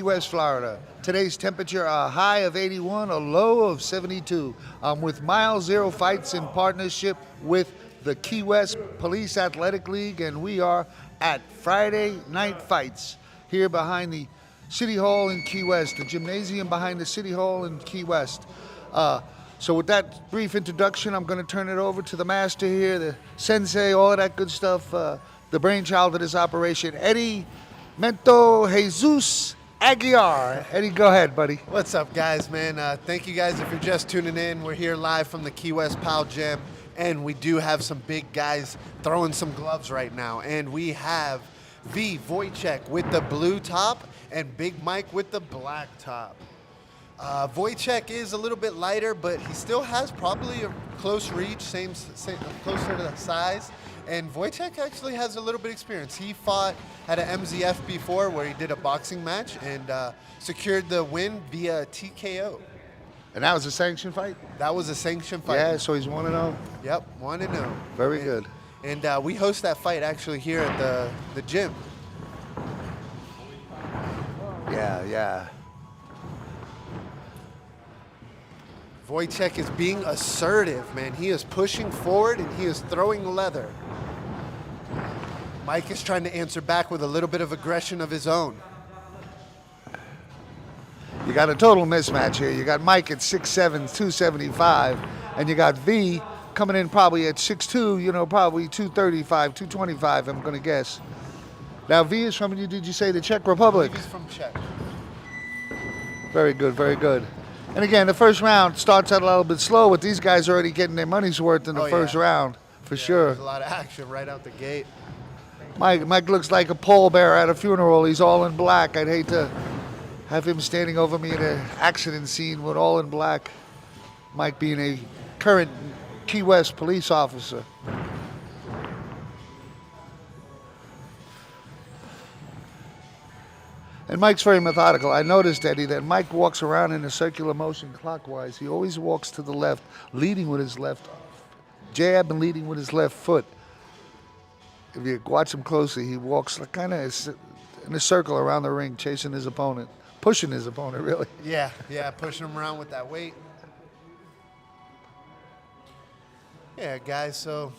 West, Florida. Today's temperature, a high of 81, a low of 72. I'm with Mile Zero Fights in partnership with the Key West Police Athletic League, and we are at Friday Night Fights here behind the City Hall in Key West, the gymnasium behind the City Hall in Key West. So with that brief introduction, I'm going to turn it over to the master here, the sensei, all of that good stuff, the brainchild of this operation, Eddie Mento Jesus Aguiar. Eddie, go ahead, buddy. What's up, guys, man? Thank you guys if you're just tuning in. We're here live from the Key West Pal Gym, and we do have some big guys throwing some gloves right now. And we have V. Wojciech with the blue top and Big Mike with the black top. Wojciech is a little bit lighter, but he still has probably a close reach, same closer to the size. And Wojciech actually has a little bit of experience. He fought at an MZF before where he did a boxing match and secured the win via TKO. And that was a sanctioned fight? That was a sanctioned fight. Yeah, so he's 1-0. Yep, 1-0. Very good. And we host that fight actually here at the gym. Yeah. Wojciech is being assertive, man. He is pushing forward and he is throwing leather. Mike is trying to answer back with a little bit of aggression of his own. You got a total mismatch here. You got Mike at 6'7", 275, and you got V coming in probably at 6'2", probably 235, 225, I'm going to guess. Now, V is from, did you say the Czech Republic? He's from Czech. Very good, very good. And again, the first round starts out a little bit slow, with these guys already getting their money's worth in the first round, for sure. There's a lot of action right out the gate. Mike looks like a pallbearer at a funeral. He's all in black. I'd hate to have him standing over me in an accident scene with all in black. Mike being a current Key West police officer. And Mike's very methodical. I noticed, Eddie, that Mike walks around in a circular motion clockwise. He always walks to the left, leading with his left jab and leading with his left foot. If you watch him closely, he walks kind of in a circle around the ring, chasing his opponent, pushing his opponent, really. Yeah, pushing him around with that weight. Yeah, guys, so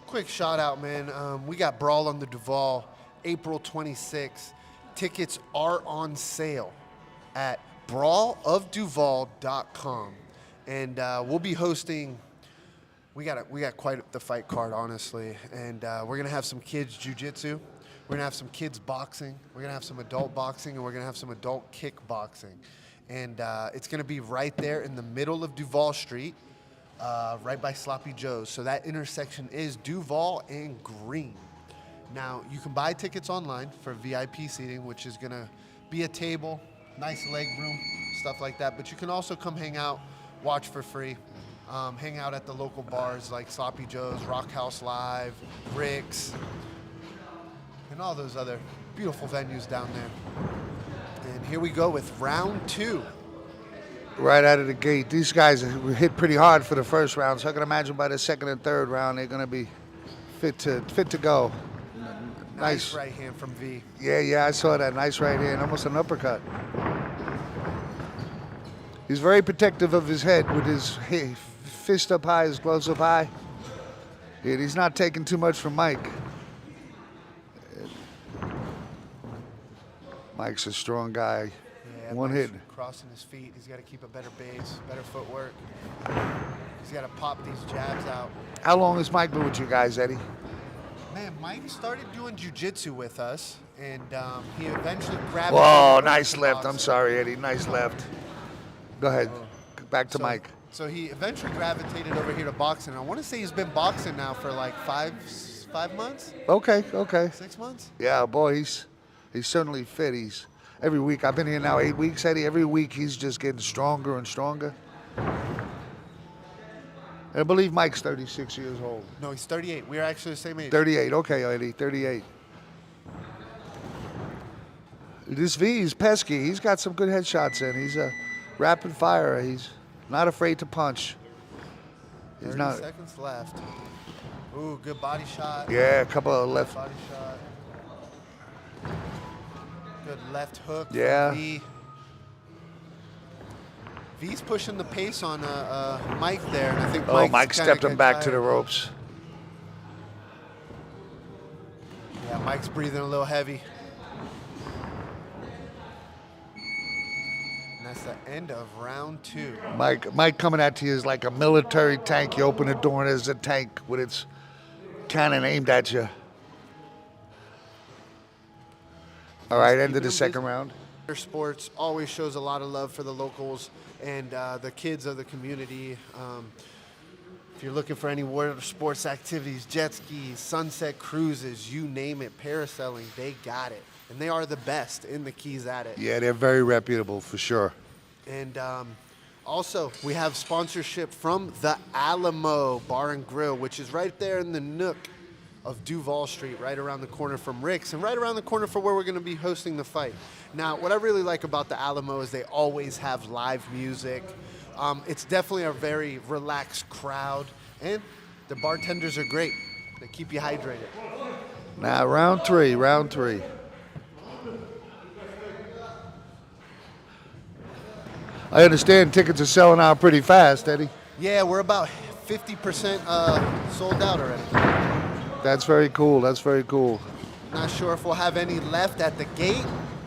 quick shout out, man. We got Brawl on the Duval, April 26th. Tickets are on sale at brawlofduval.com. And we'll be hosting, we got quite the fight card, honestly. And we're going to have some kids jiu-jitsu. We're going to have some kids boxing. We're going to have some adult boxing. And we're going to have some adult kickboxing. And it's going to be right there in the middle of Duval Street, right by Sloppy Joe's. So that intersection is Duval and Green. Now, you can buy tickets online for VIP seating, which is going to be a table, nice leg room, stuff like that. But you can also come hang out, watch for free, hang out at the local bars like Sloppy Joe's, Rock House Live, Rick's, and all those other beautiful venues down there. And here we go with round 2. Right out of the gate. These guys hit pretty hard for the first round, so I can imagine by the second and third round they're going to be fit to go. Nice right hand from V. Yeah, I saw that. Nice right hand, almost an uppercut. He's very protective of his head with his fist up high, his gloves up high. And he's not taking too much from Mike. Mike's a strong guy. Yeah, One Mike's hit. Crossing his feet. He's got to keep a better base, better footwork. He's got to pop these jabs out. How long has Mike been with you guys, Eddie? Man, Mike started doing jiu-jitsu with us, and he eventually gravitated. Whoa, nice left. I'm sorry, Eddie. Nice left. Go ahead. Back to Mike. So he eventually gravitated over here to boxing. I want to say he's been boxing now for like five months. Okay. 6 months? Yeah, boy, he's certainly fit. He's every week. I've been here now 8 weeks, Eddie. Every week he's just getting stronger and stronger. I believe Mike's 36 years old. No, he's 38. We're actually the same age. 38. Okay, Eddie. 38. This V is pesky. He's got some good headshots in. He's a rapid fire. He's not afraid to punch. He's 30 seconds left. Ooh, good body shot. Yeah, a couple of left. Body shot. Good left hook. Yeah. From V. V's pushing the pace on Mike there, and I think Mike stepped him back to the ropes. Yeah, Mike's breathing a little heavy. And that's the end of round 2. Mike coming at you is like a military tank. You open the door and there's a tank with its cannon aimed at you. All right, end of the second round. Sports always shows a lot of love for the locals and the kids of the community. If you're looking for any water sports activities, jet skis, sunset cruises, you name it, parasailing, they got it. And they are the best in the Keys at it. Yeah, they're very reputable for sure. And also, we have sponsorship from the Alamo Bar and Grill, which is right there in the nook of Duval Street, right around the corner from Rick's and right around the corner for where we're going to be hosting the fight. Now, what I really like about the Alamo is they always have live music. It's definitely a very relaxed crowd, and the bartenders are great. They keep you hydrated. Now, round three. I understand tickets are selling out pretty fast, Eddie. Yeah, we're about 50% sold out already. That's very cool. Not sure if we'll have any left at the gate.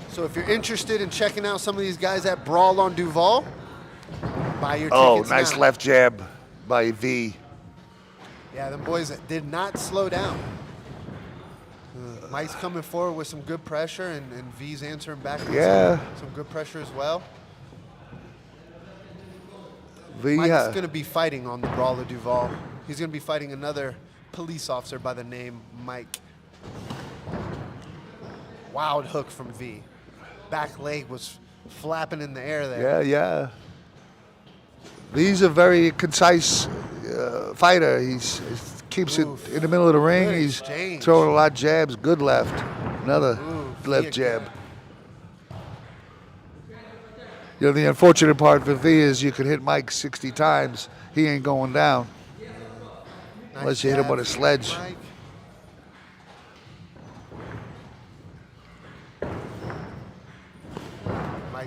So if you're interested in checking out some of these guys at Brawl on Duval, buy your tickets Nice now. left jab by V. Yeah, them boys did not slow down. Mike's coming forward with some good pressure, and V's answering back with some good pressure as well. Mike's going to be fighting on the Brawl of Duval. He's going to be fighting another police officer by the name Mike. Wild hook from V. Back leg was flapping in the air there. Yeah. V's a very concise fighter. He keeps it in the middle of the ring. He's throwing a lot of jabs. Good left. Another left jab. You know, the unfortunate part for V is you could hit Mike 60 times. He ain't going down. Unless you hit him with a sledge. Mike.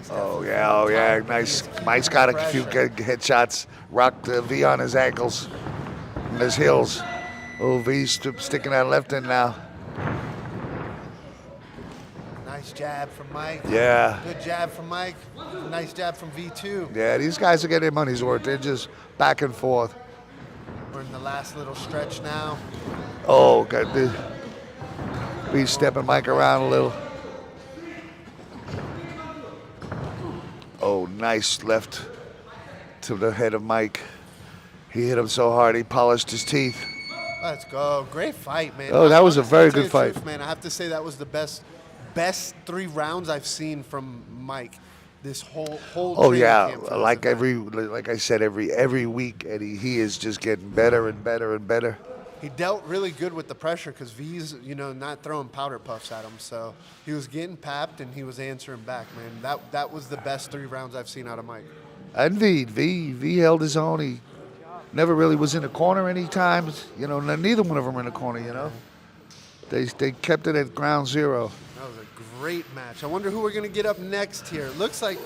Oh yeah, nice. Mike's got a few good headshots. Rocked V on his ankles and his heels. Oh, V's sticking that left in now. Nice jab from Mike. Yeah. Good jab from Mike. Nice jab from V too. Yeah, these guys are getting their money's worth. They're just back and forth. We're in the last little stretch now. Oh, God. V's stepping Mike around a little. Oh, nice left to the head of Mike. He hit him so hard he polished his teeth. Let's go. Great fight, man. Oh, that was a very good fight. Truth, man, I have to say that was the best 3 rounds I've seen from Mike this whole Oh yeah, camp for like this event. like I said, every week, Eddie, he is just getting better and better and better. He dealt really good with the pressure because V's, not throwing powder puffs at him. So he was getting papped and he was answering back, man. That was the best 3 rounds I've seen out of Mike. And V held his own. He never really was in the corner any times. Neither one of them were in the corner. They kept it at ground zero. That was a great match. I wonder who we're gonna get up next here. Looks like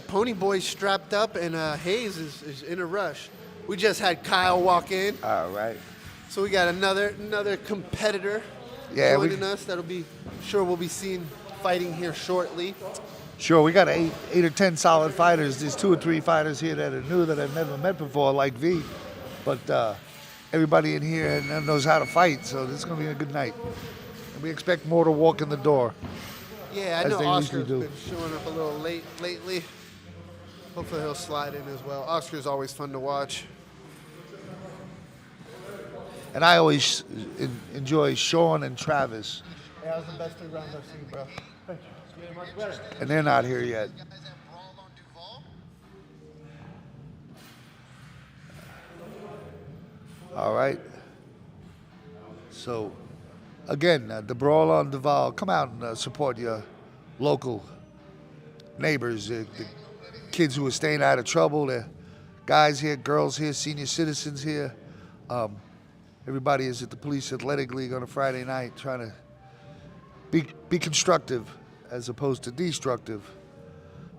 Pony Boy's strapped up and Hayes is in a rush. We just had Kyle walk in. All right. So we got another competitor joining us. That'll be sure we'll be seeing fighting here shortly. Sure, we got eight or 10 solid fighters. There's 2 or 3 fighters here that are new that I've never met before, like V. But everybody in here knows how to fight, so this is gonna be a good night. And we expect more to walk in the door. Yeah, I as know they Oscar's usually do. been showing up a little late lately. Hopefully he'll slide in as well. Oscar's always fun to watch. And I always enjoy Sean and Travis, Yeah, that was the best 3 rounds I've seen, bro. Thank you. It's much better. and they're not here yet. All right. So, again, the Brawl on Duval. Come out and support your local neighbors, the kids who are staying out of trouble. The guys here, girls here, senior citizens here. Everybody is at the Police Athletic League on a Friday night trying to be constructive as opposed to destructive.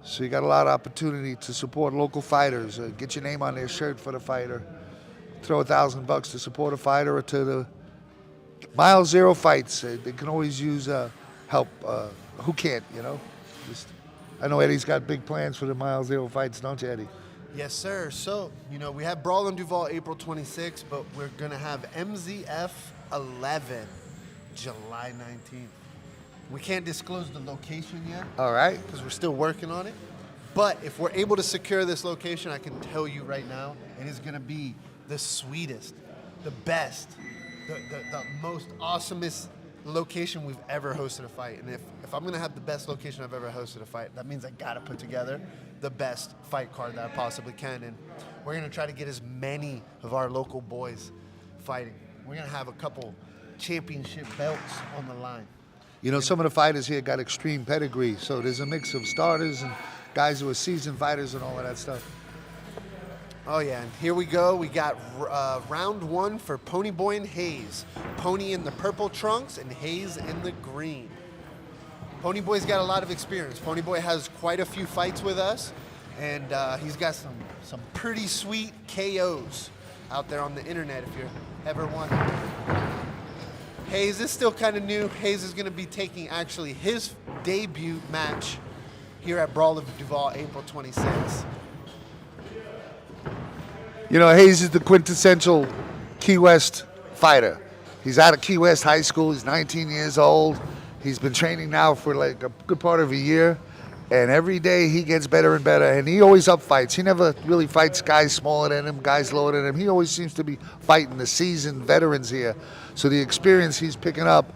So you got a lot of opportunity to support local fighters. Get your name on their shirt for the fighter. Throw $1,000 to support a fighter or to the Mile Zero Fights. They can always use help. Who can't, you know? Just, I know Eddie's got big plans for the Mile Zero Fights, don't you, Eddie? Yes, sir. So, we have Brawl in Duval April 26th, but we're going to have MZF 11 July 19th. We can't disclose the location yet. All right. Because we're still working on it. But if we're able to secure this location, I can tell you right now, it is going to be the sweetest, the best, the most awesomest location we've ever hosted a fight. And if I'm going to have the best location I've ever hosted a fight, that means I got to put together the best fight card that I possibly can. And we're going to try to get as many of our local boys fighting. We're going to have a couple championship belts on the line. Some of the fighters here got extreme pedigree, so there's a mix of starters and guys who are seasoned fighters and all of that stuff. Oh, yeah, and here we go. We got round one for Pony Boy and Hayes. Pony in the purple trunks and Hayes in the green. Pony Boy's got a lot of experience. Pony Boy has quite a few fights with us, and he's got some pretty sweet KOs out there on the internet if you're ever wondering. Hayes is still kind of new. Hayes is going to be taking actually his debut match here at Brawl of Duval April 26th. Hayes is the quintessential Key West fighter. He's out of Key West High School. He's 19 years old. He's been training now for like a good part of a year. And every day he gets better and better. And he always up fights. He never really fights guys smaller than him, guys lower than him. He always seems to be fighting the seasoned veterans here. So the experience he's picking up,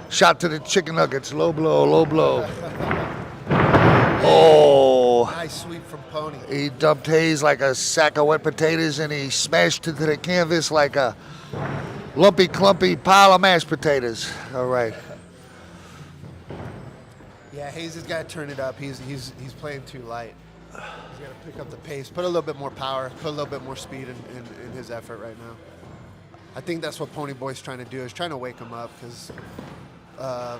shot to the chicken nuggets, low blow. Oh. Nice sweep from Pony. He dumped Hayes like a sack of wet potatoes, and he smashed into the canvas like a lumpy, clumpy pile of mashed potatoes. All right. Yeah, Hayes has got to turn it up. He's playing too light. He's got to pick up the pace, put a little bit more power, put a little bit more speed in his effort right now. I think that's what Pony Boy's trying to do, is trying to wake him up, because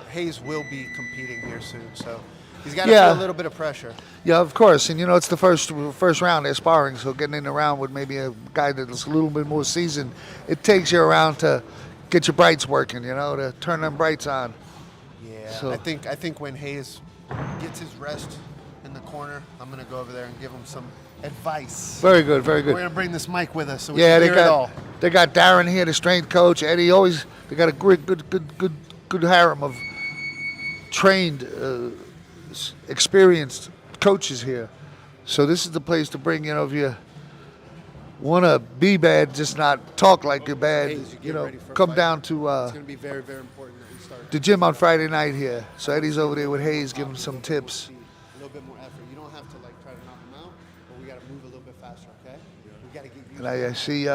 Hayes will be competing here soon. So he's got to feel a little bit of pressure. Yeah, of course. And, it's the first round they're sparring, so getting in the round with maybe a guy that's a little bit more seasoned, it takes you around to get your brights working, to turn them brights on. Yeah, So. I think when Hayes gets his rest in the corner, I'm going to go over there and give him some advice. Very good, very good. We're going to bring this mic with us so we can hear it all. They got Darren here, the strength coach. Eddie they got a great, good harem of trained, experienced coaches here. So this is the place to bring, if you want to be bad, just not talk like you're bad, Hayes, you get ready for a come fight. down to It's going to be very, very important that we start the gym on Friday night here. So Eddie's over there with Hayes, giving some tips. a little bit more effort. You don't have to try to knock him out, but we got to move a little bit faster, okay? We got to get used And I see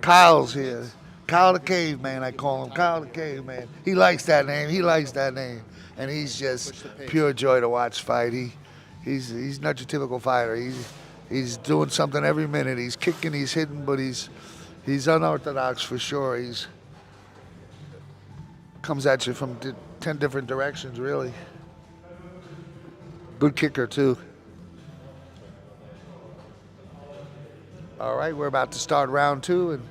Kyle's here. Kyle the Caveman, I call him. Kyle the Caveman. He likes that name. And he's just pure joy to watch fight. He's not your typical fighter. He's doing something every minute. He's kicking, he's hitting, but he's unorthodox for sure. He's comes at you from 10 different directions, really. Good kicker, too. All right, we're about to start round two, and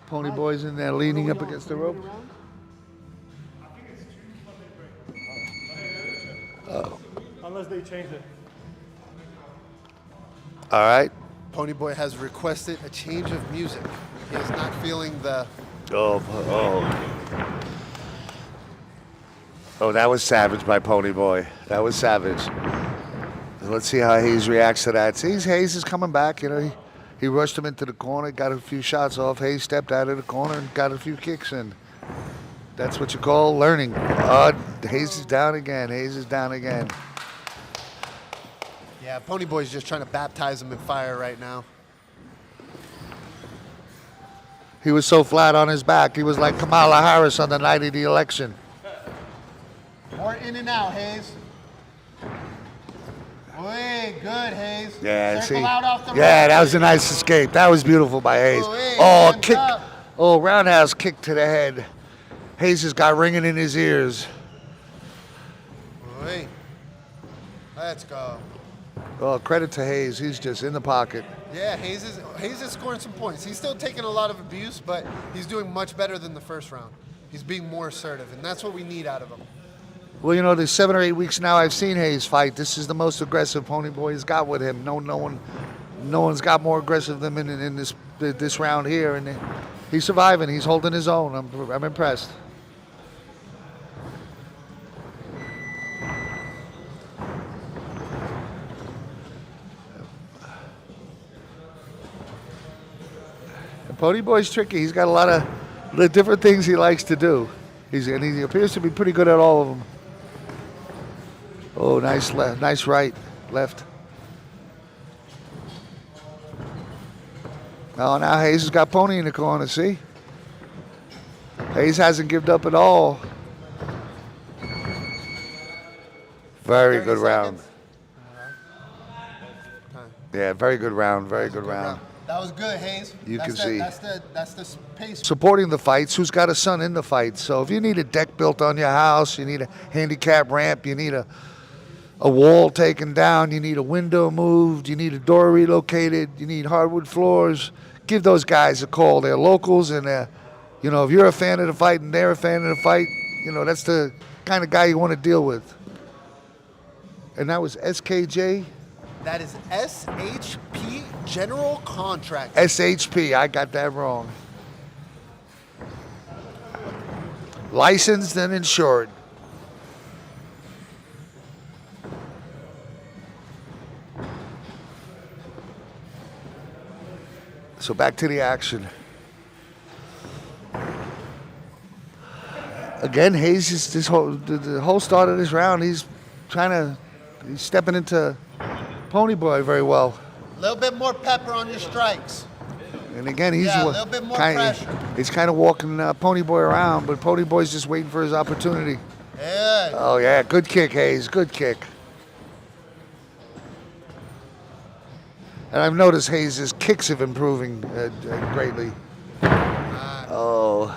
Pony Boy's in there leaning up against the rope. Unless they change it. All right. Pony Boy has requested a change of music. He is not feeling the... Oh, that was savage by Pony Boy. That was savage. Let's see how Hayes reacts to that. See, Hayes is coming back. He rushed him into the corner, got a few shots off. Hayes stepped out of the corner and got a few kicks in. That's what you call learning. Hayes is down again. Yeah, Pony Boy's just trying to baptize him in fire right now. He was so flat on his back. He was like Kamala Harris on the night of the election. More in and out, Hayes. Way good, Hayes. Yeah, Circle out off the yeah, rope. that was a nice escape. That was beautiful by Hayes. Ooh, Oh, hands kick. up. Oh, roundhouse kick to the head. Hayes has got ringing in his ears. Wait. Let's go. Well, credit to Hayes. He's just in the pocket. Yeah, Hayes is scoring some points. He's still taking a lot of abuse, but he's doing much better than the first round. He's being more assertive, and that's what we need out of him. Well, you know, there's 7 or 8 weeks now I've seen Hayes fight. This is the most aggressive Ponyboy's got with him. No one's got more aggressive than him in this round here, and he's surviving. He's holding his own. I'm impressed. And Ponyboy's tricky. He's got a lot of the different things he likes to do. And he appears to be pretty good at all of them. Oh, nice left, nice right, left. Oh, now Hayes has got Pony in the corner, see? Hayes hasn't given up at all. Very good round. Yeah, very good round, very good round. That was good, Hayes. You can see. That's the pace. Supporting the fights, who's got a son in the fight. So if you need a deck built on your house, you need a handicap ramp, you need a wall taken down, you need a window moved, you need a door relocated, you need hardwood floors, give those guys a call. They're locals, and you know, if you're a fan of the fight and they're a fan of the fight, you know, that's the kind of guy you want to deal with. And that was SKJ? That is SHP General Contract. SHP, I got that wrong. Licensed and insured. So back to the action. Again, Hayes is the whole start of this round. He's stepping into Ponyboy very well. A little bit more pepper on your strikes. And again, he's a little bit more pressure. He's kind of walking Ponyboy around, but Ponyboy's just waiting for his opportunity. Yeah. Oh yeah, good kick, Hayes. Good kick. And I've noticed Hayes' kicks have improving greatly. Oh.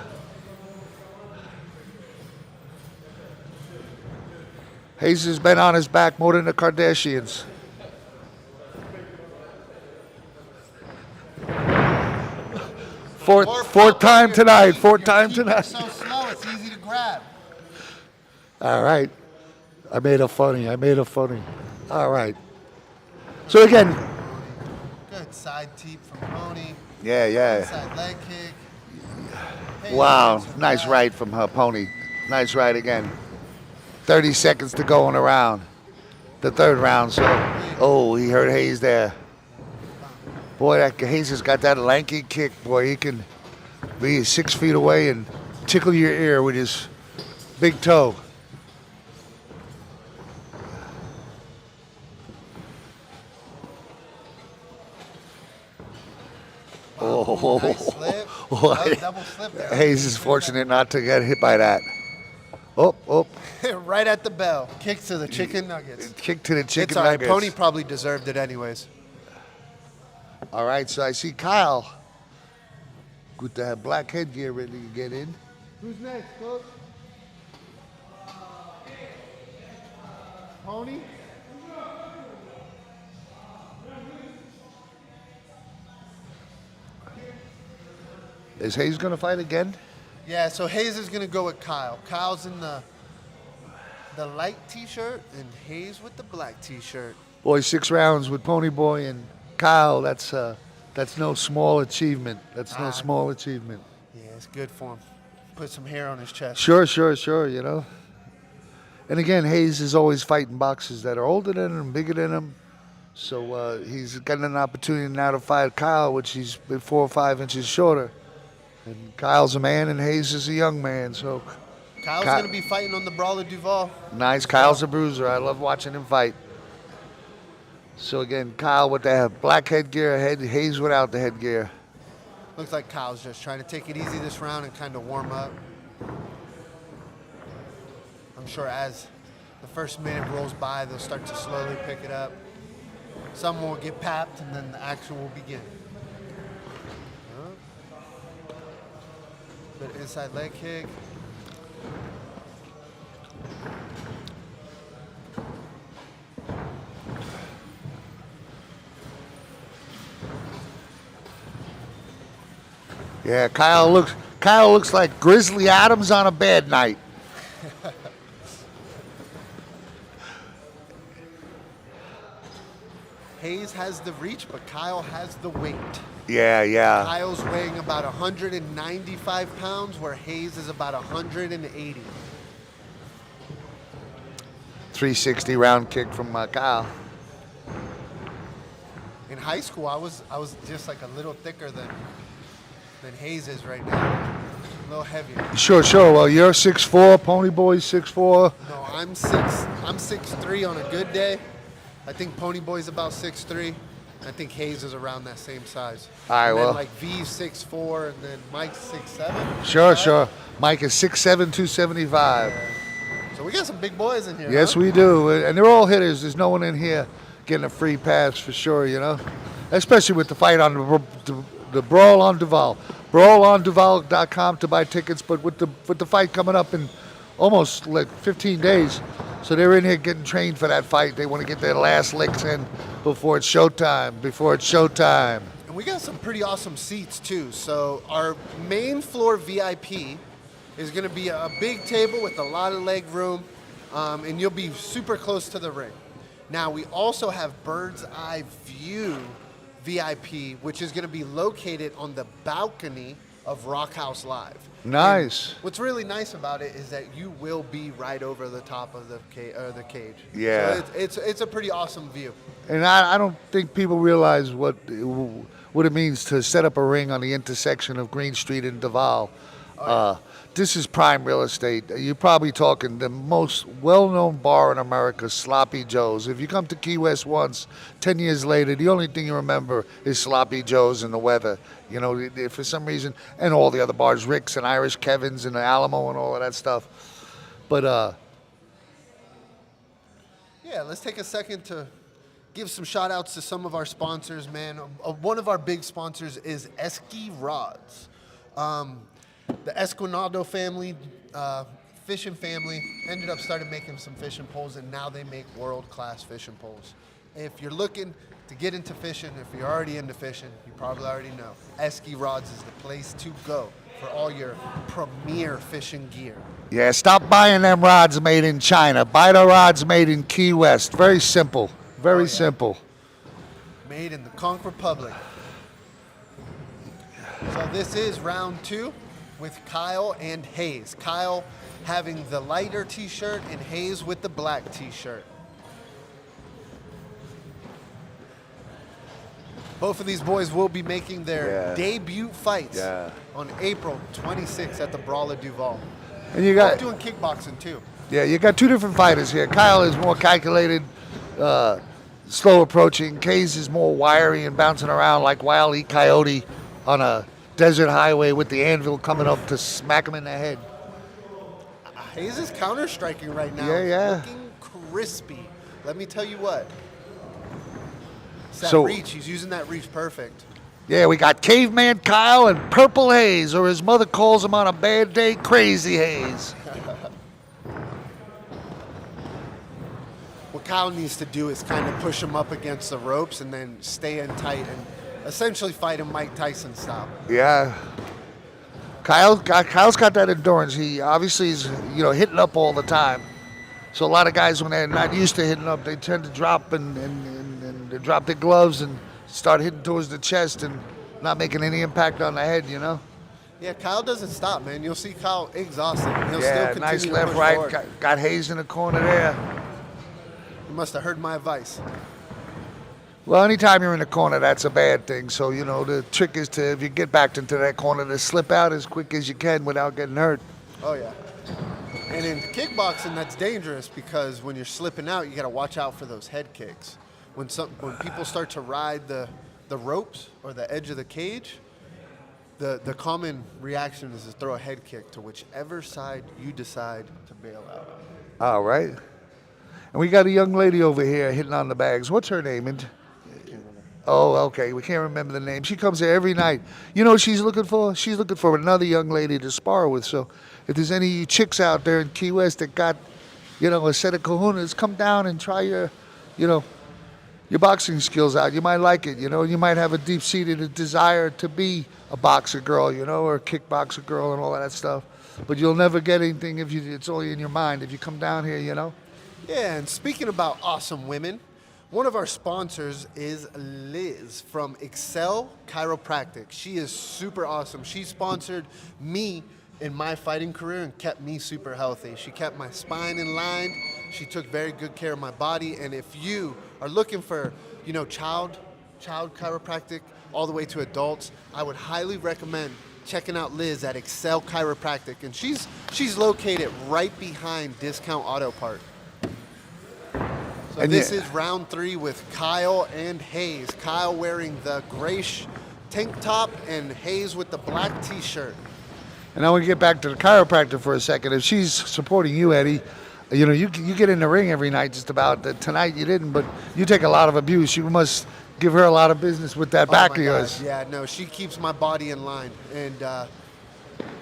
Hayes has been on his back more than the Kardashians. Fourth time tonight. Fourth time tonight. So slow, it's easy to grab. All right. I made it funny. All right. So again. Good side teep from Pony. Yeah. Side leg kick. Hey, Wow. Nice right from her, Pony. Nice right again. 30 seconds to go in the round. The third round. So, he hurt Hayes there. Boy, that Hayes has got that lanky kick. Boy, he can be 6 feet away and tickle your ear with his big toe. Nice slip. Double slip there. Hayes is fortunate not to get hit by that. Oh. Right at the bell. Kick to the chicken nuggets. Kick to the chicken It's all right. nuggets. Pony probably deserved it anyways. All right, so I see Kyle with that black headgear ready to get in. Who's next, Coach? Pony? Is Hayes going to fight again? Yeah, so Hayes is going to go with Kyle. Kyle's in the light T-shirt and Hayes with the black T-shirt. Boy, 6 rounds with Ponyboy and Kyle, that's no small achievement. No small achievement. Yeah, it's good for him. Put some hair on his chest. Sure, you know. And again, Hayes is always fighting boxers that are older than him, bigger than him. So he's gotten an opportunity now to fight Kyle, which he's 4 or 5 inches shorter. And Kyle's a man and Hayes is a young man, so. Kyle's going to be fighting on the Brawler Duval. Nice, Kyle's a bruiser. I love watching him fight. So again, Kyle with the black headgear, Hayes without the headgear. Looks like Kyle's just trying to take it easy this round and kind of warm up. I'm sure as the first minute rolls by, they'll start to slowly pick it up. Some will get papped, and then the action will begin. Good inside leg kick. Yeah, Kyle looks like Grizzly Adams on a bad night. Hayes has the reach, but Kyle has the weight. Yeah, yeah. Kyle's weighing about 195 pounds, where Hayes is about 180. 360 round kick from Kyle. In high school, I was just like a little thicker than Hayes is right now. A little heavier. Sure. Well, you're 6'4", Pony Boy's 6'4". No, I'm 6'3" on a good day. I think Pony Boy's about 6'3". I think Hayes is around that same size. All right, and then well. like V's 6'4", and then Mike's 6'7". Sure. Mike is 6'7", 275. So we got some big boys in here. Yes, huh? we do. And they're all hitters. There's no one in here getting a free pass for sure, you know? Especially with the fight on the Brawl on Duval. BrawlOnDuval.com to buy tickets, but with the fight coming up in almost like 15 days, so they're in here getting trained for that fight. They want to get their last licks in before it's showtime. And we got some pretty awesome seats too. So our main floor VIP is going to be a big table with a lot of leg room, and you'll be super close to the ring. Now we also have bird's eye view VIP, which is going to be located on the balcony of Rock House Live. Nice. And what's really nice about it is that you will be right over the top of the cage. Yeah. So it's a pretty awesome view. And I don't think people realize what it means to set up a ring on the intersection of Green Street and Duval. This is prime real estate. You're probably talking the most well-known bar in America, Sloppy Joe's. If you come to Key West once, 10 years later, the only thing you remember is Sloppy Joe's and the weather. You know, for some reason, and all the other bars, Rick's and Irish Kevin's and the Alamo and all of that stuff. But yeah, let's take a second to give some shout outs to some of our sponsors, man. One of our big sponsors is Esky Rods. The Esquinaldo family, fishing family, ended up started making some fishing poles, and now they make world-class fishing poles. If you're looking to get into fishing, if you're already into fishing, you probably already know, Esky Rods is the place to go for all your premier fishing gear. yeah, stop buying them rods made in China. Buy the rods made in Key West. Very simple. Very simple. Made in the Conch Republic. So this is round 2 with Kyle and Hayes. Kyle having the lighter t-shirt and Hayes with the black t-shirt. Both of these boys will be making their debut fights on April 26th at the Brawl of Duval. And you We're got doing kickboxing too. Yeah, you got two different fighters here. Kyle is more calculated, slow approaching. Hayes is more wiry and bouncing around like Wile E. Coyote on a desert highway with the anvil coming up to smack him in the head. Hayes is counter-striking right now. Yeah. Looking crispy. Let me tell you what. It's that So- reach. He's using that reach perfect. Yeah, we got Caveman Kyle and Purple Hayes, or his mother calls him on a bad day, Crazy Hayes. What Kyle needs to do is kind of push him up against the ropes and then stay in tight and essentially fight him Mike Tyson style. Yeah. Kyle's got that endurance. He obviously is, hitting up all the time. So a lot of guys, when they're not used to hitting up, they tend to drop and they drop their gloves and start hitting towards the chest and not making any impact on the head, Yeah, Kyle doesn't stop, man. You'll see Kyle exhausted. He'll still Yeah, continue nice to left, push right. forward. Got Hayes in the corner there. You must have heard my advice. Well, anytime you're in the corner, that's a bad thing. So, the trick is to, if you get backed into that corner, to slip out as quick as you can without getting hurt. Oh, yeah. And in kickboxing, that's dangerous because when you're slipping out, you got to watch out for those head kicks. When people start to ride the ropes or the edge of the cage, the common reaction is to throw a head kick to whichever side you decide to bail out. All right. And we got a young lady over here hitting on the bags. What's her name? Oh, okay. We can't remember the name. She comes here every night. You know what she's looking for? She's looking for another young lady to spar with. So if there's any chicks out there in Key West that got, a set of kahunas, come down and try your your boxing skills out. You might like it, you know. You might have a deep-seated desire to be a boxer girl, you know, or a kickboxer girl and all that stuff. But you'll never get anything if it's only in your mind. If you come down here, you know. Yeah, and speaking about awesome women, one of our sponsors is Liz from Excel Chiropractic. She is super awesome. She sponsored me in my fighting career and kept me super healthy. She kept my spine in line. She took very good care of my body. And if you are looking for, you know, child chiropractic all the way to adults, I would highly recommend checking out Liz at Excel Chiropractic. And she's located right behind Discount Auto Part. So And this yeah. is round 3 with Kyle and Hayes. Kyle wearing the gray tank top and Hayes with the black t-shirt. And I want to get back to the chiropractor for a second. If she's supporting you, Eddie, you know, you get in the ring every night just about. Tonight you didn't, but you take a lot of abuse. You must give her a lot of business with that back of yours. Yeah, no, she keeps my body in line. And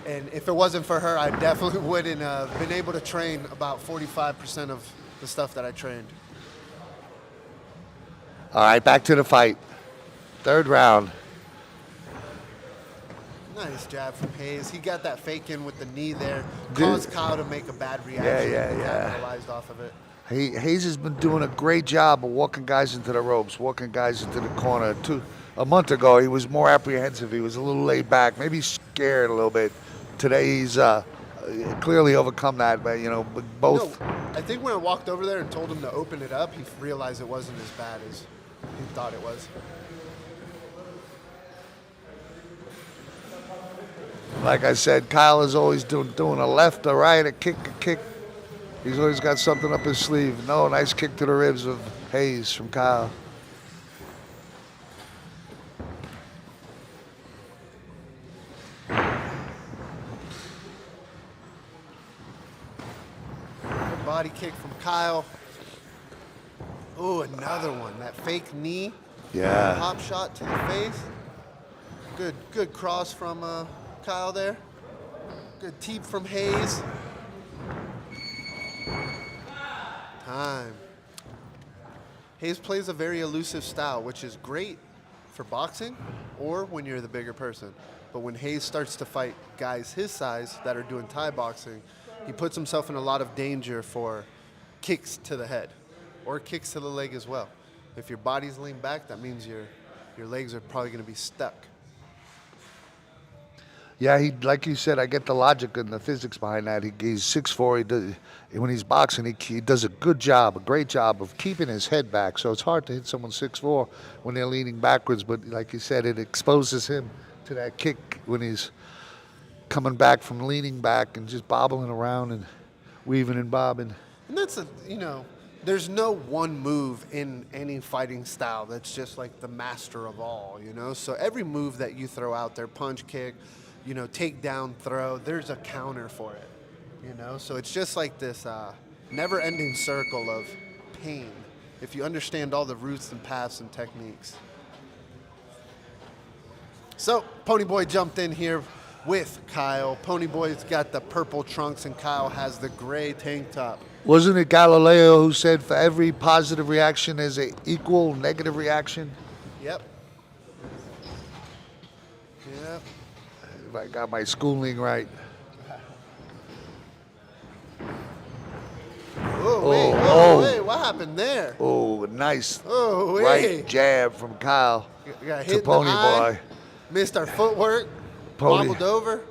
if it wasn't for her, I definitely wouldn't have been able to train about 45% of the stuff that I trained. All right, back to the fight. 3rd round. Nice jab from Hayes. He got that fake in with the knee there. Caused Kyle to make a bad reaction. Yeah. Capitalized off of it. Hayes has been doing a great job of walking guys into the ropes, walking guys into the corner. A month ago, he was more apprehensive. He was a little laid back, maybe scared a little bit. Today, he's clearly overcome that. But you know, both. No, I think when I walked over there and told him to open it up, he realized it wasn't as bad as he thought it was. Like I said, Kyle is always doing a left, a right, a kick. He's always got something up his sleeve. No, nice kick to the ribs of Hayes from Kyle. Good body kick from Kyle. Ooh, another one. That fake knee. Yeah. Pop shot to the face. Good cross from Kyle there. Good teep from Hayes. Time. Hayes plays a very elusive style, which is great for boxing or when you're the bigger person. But when Hayes starts to fight guys his size that are doing Thai boxing, he puts himself in a lot of danger for kicks to the head or kicks to the leg as well. If your body's leaned back, that means your legs are probably going to be stuck. Yeah, like you said, I get the logic and the physics behind that. He's 6'4". When he's boxing, he does a great job of keeping his head back. So it's hard to hit someone 6'4" when they're leaning backwards. But like you said, it exposes him to that kick when he's coming back from leaning back and just bobbling around and weaving and bobbing. And that's there's no one move in any fighting style that's just like the master of all, you know? So every move that you throw out there, punch, kick, takedown, throw, there's a counter for it, you know? So it's just like this never-ending circle of pain if you understand all the routes and paths and techniques. So Ponyboy jumped in here with Kyle. Ponyboy's got the purple trunks and Kyle has the gray tank top. Wasn't it Galileo who said for every positive reaction there's an equal negative reaction? Yep. If I got my schooling right. Wait, what happened there? Oh, nice Oh, right jab from Kyle Got to hit in the eye, Ponyboy. missed our footwork, Pony- wobbled over.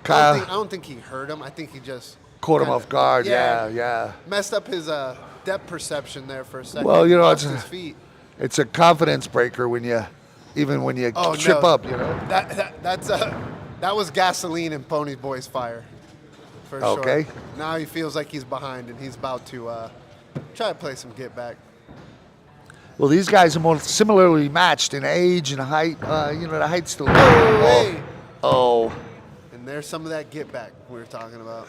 Kyle I don't think he hurt him. I think he just caught him kinda- off guard. Yeah. Messed up his depth perception there for a second. Well, you know, Lost it's his feet. It's a confidence breaker when you trip no. up, you know. That was gasoline in Ponyboy's fire, for sure. Okay. Now he feels like he's behind and he's about to try to play some get back. Well, these guys are more similarly matched in age and height. The height's still. Hey. Oh. And there's some of that get back we were talking about.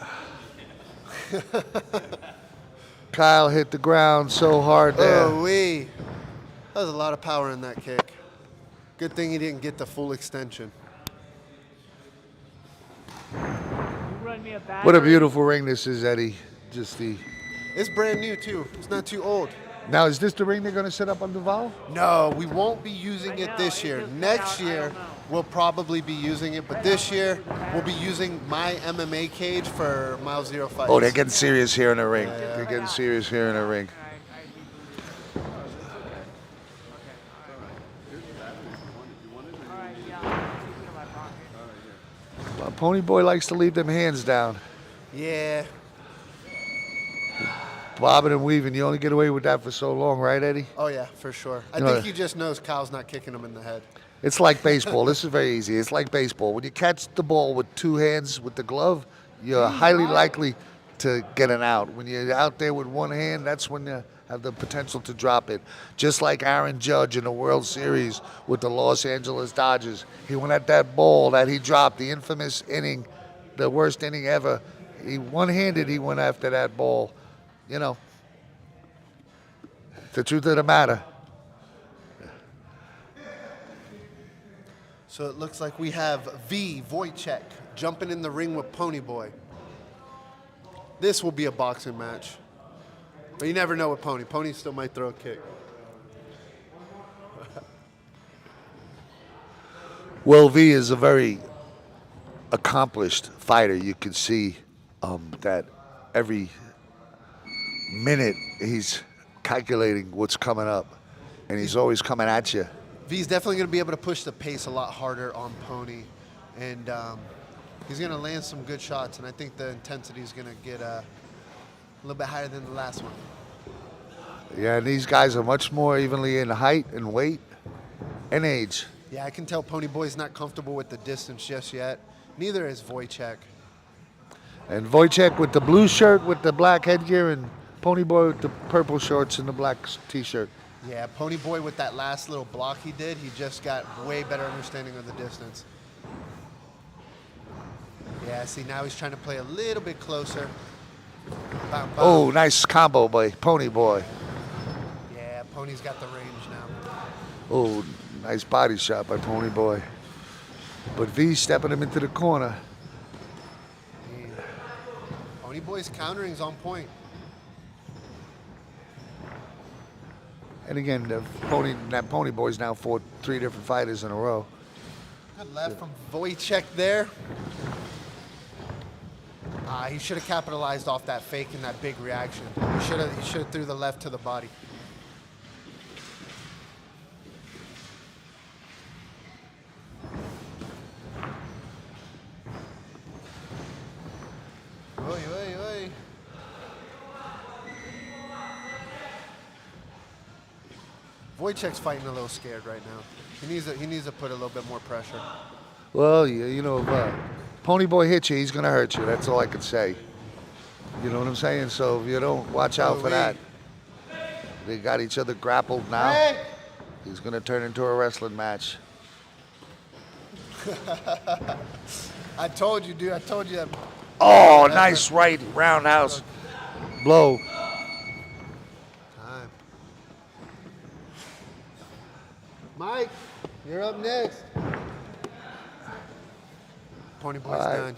Kyle hit the ground so hard there. That was a lot of power in that kick. Good thing he didn't get the full extension. What a beautiful ring this is, Eddie. It's brand new too. It's not too old. Now, is this the ring they're going to set up on Duval? No, we won't be using it this year. Next year, we'll probably be using it, but this year, we'll be using my MMA cage for Mile Zero fights. Oh, they're getting serious here in the ring. They're getting serious here in the ring. Well, Pony Boy likes to leave them hands down. Yeah. Bobbing and weaving, you only get away with that for so long, right, Eddie? Oh, yeah, for sure. I You know, think he just knows Kyle's not kicking him in the head. It's like baseball. This is very easy. It's like baseball. When you catch the ball with two hands with the glove, you're highly likely to get an out. When you're out there with one hand, that's when you have the potential to drop it. Just like Aaron Judge in the World Series with the Los Angeles Dodgers. He went at that ball that he dropped, the infamous inning, the worst inning ever. He one-handed, he went after that ball. You know, the truth of the matter. So it looks like we have V. Wojciech jumping in the ring with Pony Boy. This will be a boxing match. But you never know with Pony. Pony still might throw a kick. Well, V is a very accomplished fighter. You can see that every minute he's calculating what's coming up, and he's always coming at you. V's definitely going to be able to push the pace a lot harder on Pony, and he's going to land some good shots, and I think the intensity is going to get a little bit higher than the last one. Yeah, and these guys are much more evenly in height and weight and age. Yeah, I can tell Pony Boy's not comfortable with the distance just yet. Neither is Wojciech. And Wojciech with the blue shirt with the black headgear, and Pony Boy with the purple shorts and the black t-shirt. Yeah, Pony Boy with that last little block he did, he just got way better understanding of the distance. Yeah, see, now he's trying to play a little bit closer. Bam, bam. Oh, nice combo by Pony Boy. Yeah, Pony's got the range now. Oh, nice body shot by Pony Boy. But V stepping him into the corner. Yeah. Pony Boy's countering's on point. And again, that Pony Boy's now fought 3 different fighters in a row. Good left from Wojciech there. He should have capitalized off that fake and that big reaction. He should have threw the left to the body. Oi, oi, oi. Wojciech's fighting a little scared right now. He needs to put a little bit more pressure. Well, you know, if Pony Boy hits you, he's going to hurt you. That's all I can say. You know what I'm saying? So if you don't watch out for that, they got each other grappled now. Hey! He's going to turn into a wrestling match. I told you, dude. I told you that. Oh, nice right roundhouse blow. Time. Mike, you're up next. Pony Boy's done.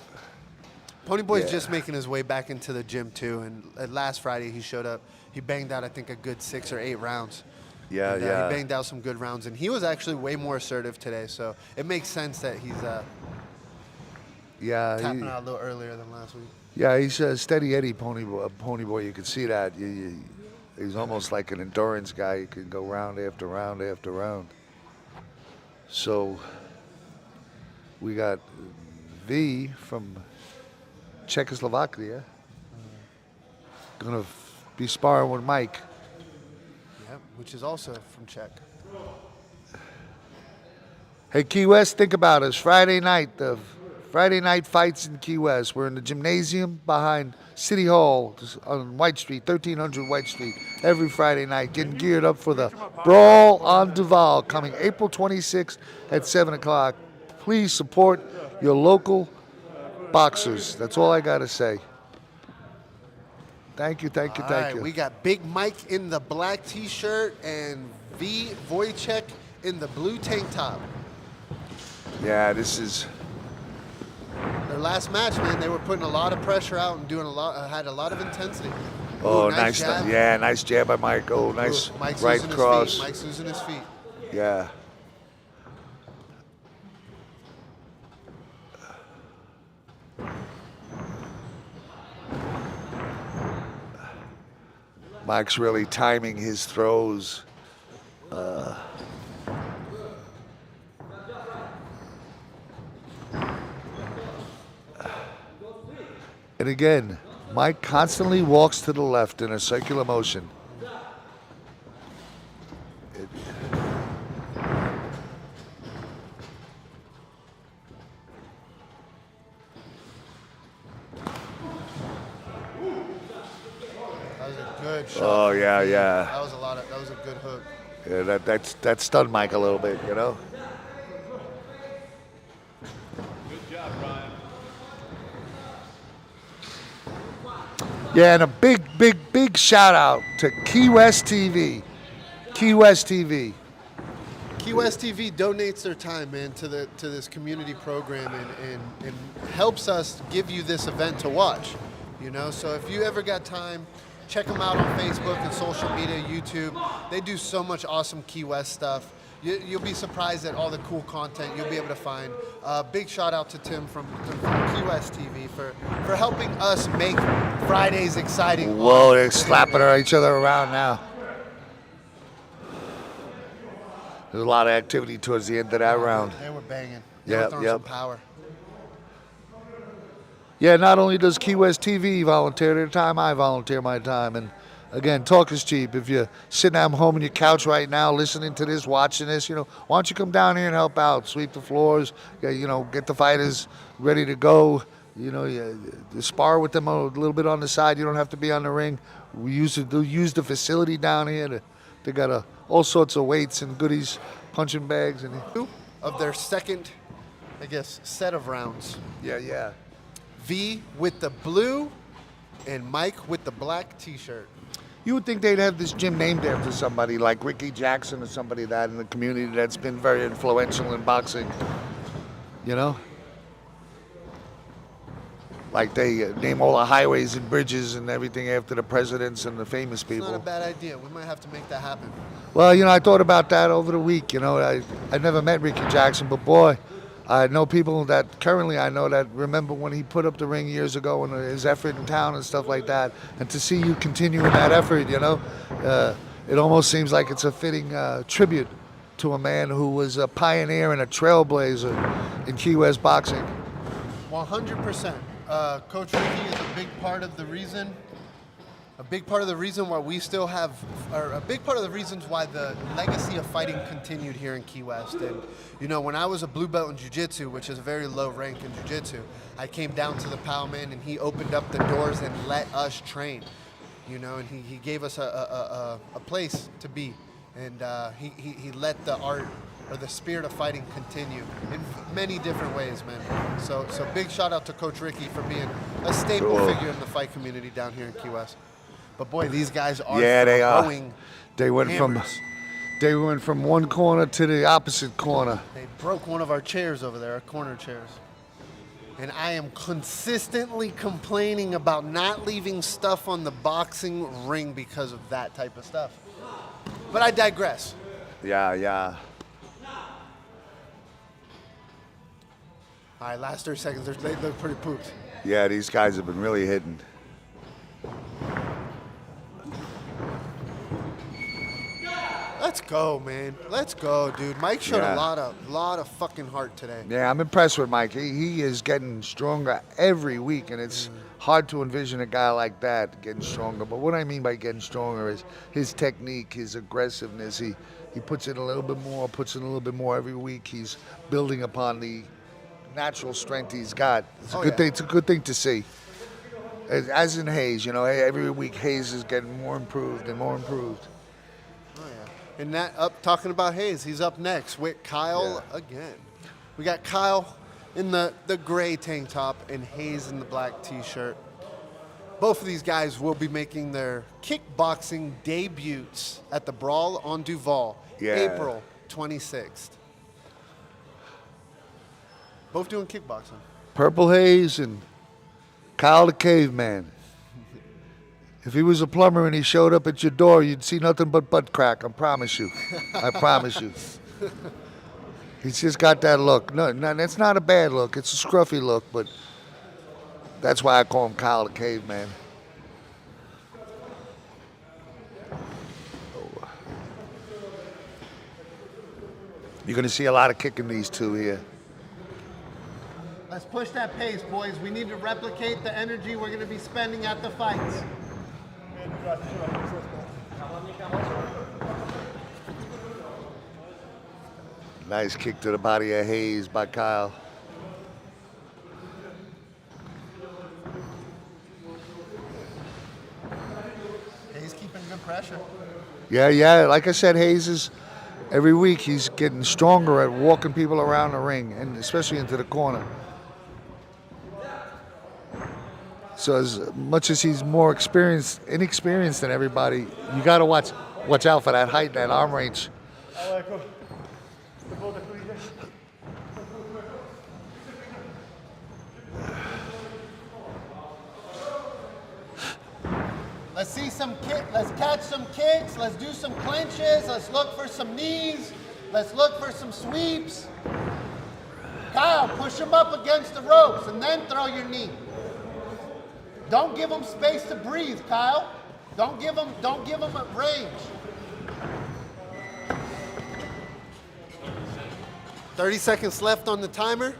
Pony Boy's just making his way back into the gym too, and last Friday he showed up. He banged out, I think, a good 6 or 8 rounds. Yeah, And, yeah. He banged out some good rounds, and he was actually way more assertive today. So it makes sense that he's Yeah, tapping out a little earlier than last week. yeah, he's a steady Eddie Pony Boy. You can see that. He's almost like an endurance guy. He can go round after round after round. So we got V from Czechoslovakia gonna be sparring with Mike. Yep, which is also from Czech. Hey, Key West, think about us. Friday night, the Friday night fights in Key West. We're in the gymnasium behind City Hall on White Street, 1300 White Street, every Friday night, getting geared up for the Brawl on Duval coming April 26th at 7 o'clock. Please support your local boxers. That's all I got to say. Thank you, thank you, All thank right, you. we got Big Mike in the black T-shirt and V. Wojciech in the blue tank top. Yeah, this is... Their last match, man, they were putting a lot of pressure out and doing had a lot of intensity. Oh, Ooh, nice nice. jab. Yeah, nice jab by Mike. Oh, nice Ooh, Mike's right losing cross. his feet. Mike's losing his feet. Yeah. Mike's really timing his throws. And again, Mike constantly walks to the left in a circular motion. That was a good shot. Oh, from yeah, V. yeah. That was a good hook. Yeah, that stunned Mike a little bit, you know? Good job, Ryan. Yeah, and a big shout out to Key West TV. Key West TV. Key West TV donates their time, man, to this community program and helps us give you this event to watch. You know, so if you ever got time, check them out on Facebook and social media, YouTube. They do so much awesome Key West stuff. You'll be surprised at all the cool content you'll be able to find. Big shout out to Tim from Key West TV for helping us make Fridays exciting. Whoa, they're slapping each other around now. There's a lot of activity towards the end of that round. They were banging. They Yep, were throwing yep. some power. Yeah, not only does Key West TV volunteer their time, I volunteer my time. And again, talk is cheap. If you're sitting at home on your couch right now, listening to this, watching this, you know, why don't you come down here and help out, sweep the floors, you know, get the fighters ready to go. You know, you spar with them a little bit on the side. You don't have to be on the ring. We use the facility down here. They got all sorts of weights and goodies, punching bags and Of their second, I guess, set of rounds. yeah. V with the blue and Mike with the black t-shirt. You would think they'd have this gym named after somebody like Ricky Jackson or somebody that in the community that's been very influential in boxing. You know? Like they name all the highways and bridges and everything after the presidents and the famous It's people. not a bad idea. We might have to make that happen. Well, you know, I thought about that over the week. You know, I never met Ricky Jackson, but boy, I know people that currently I know that remember when he put up the ring years ago and his effort in town and stuff like that. And to see you continuing that effort, you know, it almost seems like it's a fitting tribute to a man who was a pioneer and a trailblazer in Key West boxing. 100%. Coach Ricky is a big part of the reason. A big part of the reason why we still have, or a big part of the reasons why the legacy of fighting continued here in Key West. And, you know, when I was a blue belt in jiu-jitsu, which is a very low rank in jiu-jitsu, I came down to the Pow Man and he opened up the doors and let us train, you know, and he gave us a place to be. And he let the art or the spirit of fighting continue in many different ways, man. So big shout out to Coach Ricky for being a staple Cool. figure in the fight community down here in Key West. But boy, these guys are Yeah, they are. throwing They went hammers. from one corner to the opposite corner. They broke one of our chairs over there, our corner chairs. And I am consistently complaining about not leaving stuff on the boxing ring because of that type of stuff. But I digress. Yeah. All right, last 30 seconds. They look pretty pooped. Yeah, these guys have been really hitting. Let's go, man. Let's go, dude. Mike showed Yeah. a lot of fucking heart today. Yeah, I'm impressed with Mike. He is getting stronger every week, and it's hard to envision a guy like that getting stronger. But what I mean by getting stronger is his technique, his aggressiveness. He puts in a little bit more every week. He's building upon the natural strength he's got. It's a good thing. It's a good thing to see. As in Hayes, you know, every week Hayes is getting more improved and more improved. Oh, yeah. And talking about Hayes, he's up next with Kyle again. We got Kyle in the gray tank top and Hayes in the black t-shirt. Both of these guys will be making their kickboxing debuts at the Brawl on Duval, April 26th. Both doing kickboxing. Purple Hayes and Kyle the Caveman. If he was a plumber and he showed up at your door, you'd see nothing but butt crack. I promise you. I promise you. He's just got that look. No, that's not a bad look. It's a scruffy look, but that's why I call him Kyle the Caveman. You're going to see a lot of kicking these two here. Let's push that pace, boys. We need to replicate the energy we're going to be spending at the fights. Nice kick to the body of Hayes by Kyle. He's keeping good pressure. Yeah. Like I said, Hayes is, every week he's getting stronger at walking people around the ring, and especially into the corner. So as much as he's more inexperienced than everybody, you got to watch out for that height, that arm range. Let's see some kick. Let's catch some kicks. Let's do some clinches. Let's look for some knees. Let's look for some sweeps. Kyle, push him up against the ropes and then throw your knee. Don't give him space to breathe, Kyle. Don't give him a range. 30 seconds left on the timer.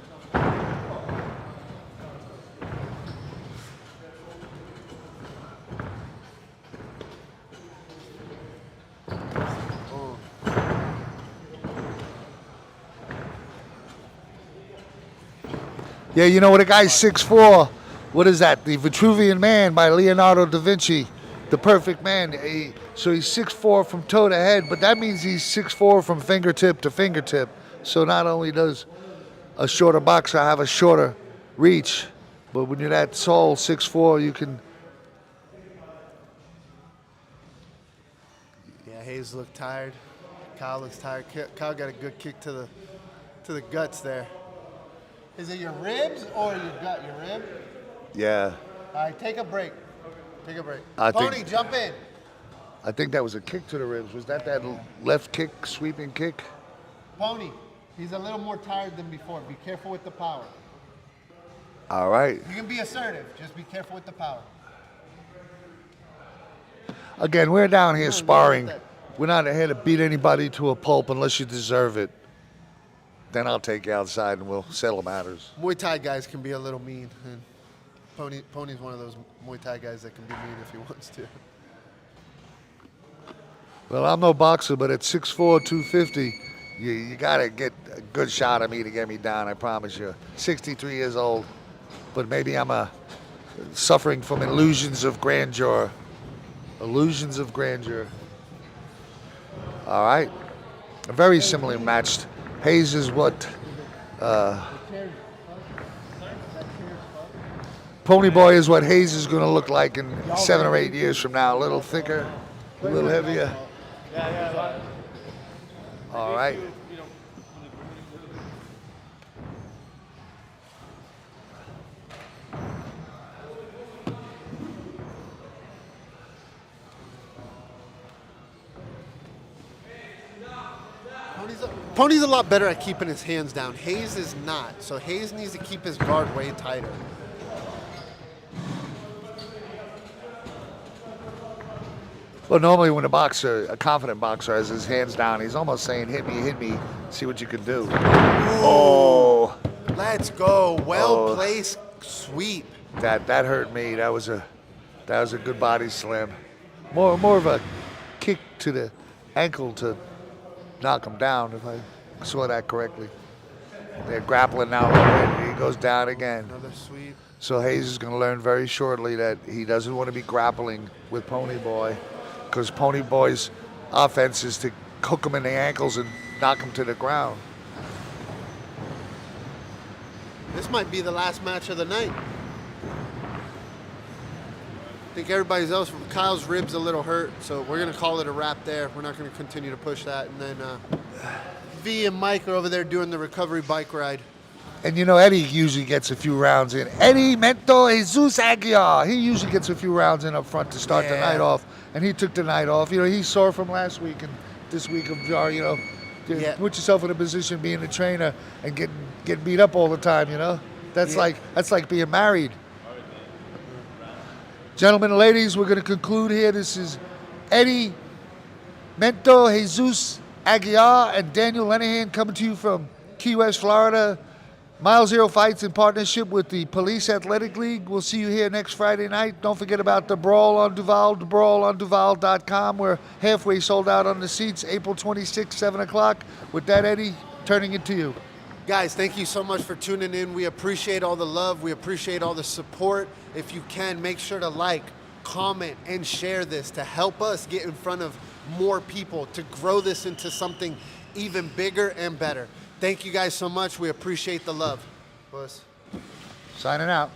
Yeah, you know what? A guy's 6'4". What is that? The Vitruvian Man by Leonardo da Vinci. The perfect man. So he's 6'4" from toe to head, but that means he's 6'4" from fingertip to fingertip. So not only does a shorter boxer have a shorter reach, but when you're that tall, 6'4", you can. Yeah, Hayes looked tired. Kyle looks tired. Kyle got a good kick to the guts there. Is it your ribs or your gut? Your rib? Yeah. All right, take a break. Take a break. I Pony, think- jump in. I think that was a kick to the ribs. Was that left kick, sweeping kick? Pony, he's a little more tired than before. Be careful with the power. All right. You can be assertive. Just be careful with the power. Again, we're down here No, sparring. not that. We're not here to beat anybody to a pulp unless you deserve it. Then I'll take you outside and we'll settle matters. Muay Thai guys can be a little mean, and Pony's one of those Muay Thai guys that can be mean if he wants to. Well, I'm no boxer, but at 6'4", 250, you got to get a good shot at me to get me down, I promise you. 63 years old, but maybe I'm suffering from illusions of grandeur. Illusions of grandeur. All right. Very similarly matched. Hayes is what Pony Boy is what Hayes is going to look like in 7 or 8 years from now. A little thicker, a little heavier. All right. Pony's a lot better at keeping his hands down. Hayes is not, so Hayes needs to keep his guard way tighter. Well, normally when a confident boxer has his hands down, he's almost saying, hit me, see what you can do. Oh, Let's go. Well-placed sweep. that hurt me. That was a good body slam. More of a kick to the ankle to knock him down, if I saw that correctly. They're grappling now, and he goes down again. Another sweep. So Hayes is going to learn very shortly that he doesn't want to be grappling with Pony Boy, because Pony Boy's offense is to hook him in the ankles and knock him to the ground. This might be the last match of the night. I think everybody else, Kyle's ribs a little hurt, so we're going to call it a wrap there. We're not going to continue to push that. And then V and Mike are over there doing the recovery bike ride. And you know, Eddie usually gets a few rounds in. Eddie Mento Jesus Aguiar. He usually gets a few rounds in up front to start the night off. And he took the night off. You know, he's sore from last week and this week of you know, put yourself in a position being a trainer and getting beat up all the time, you know? That's like being married. Gentlemen and ladies, we're going to conclude here. This is Eddie Mento Jesus Aguiar and Daniel Lenahan coming to you from Key West, Florida. Mile Zero Fights in partnership with the Police Athletic League. We'll see you here next Friday night. Don't forget about the Brawl on Duval, thebrawlonduval.com. We're halfway sold out on the seats, April 26th, 7 o'clock. With that, Eddie, turning it to you. Guys, thank you so much for tuning in. We appreciate all the love. We appreciate all the support. If you can, make sure to like, comment, and share this to help us get in front of more people, to grow this into something even bigger and better. Thank you guys so much. We appreciate the love. Puss. Signing out.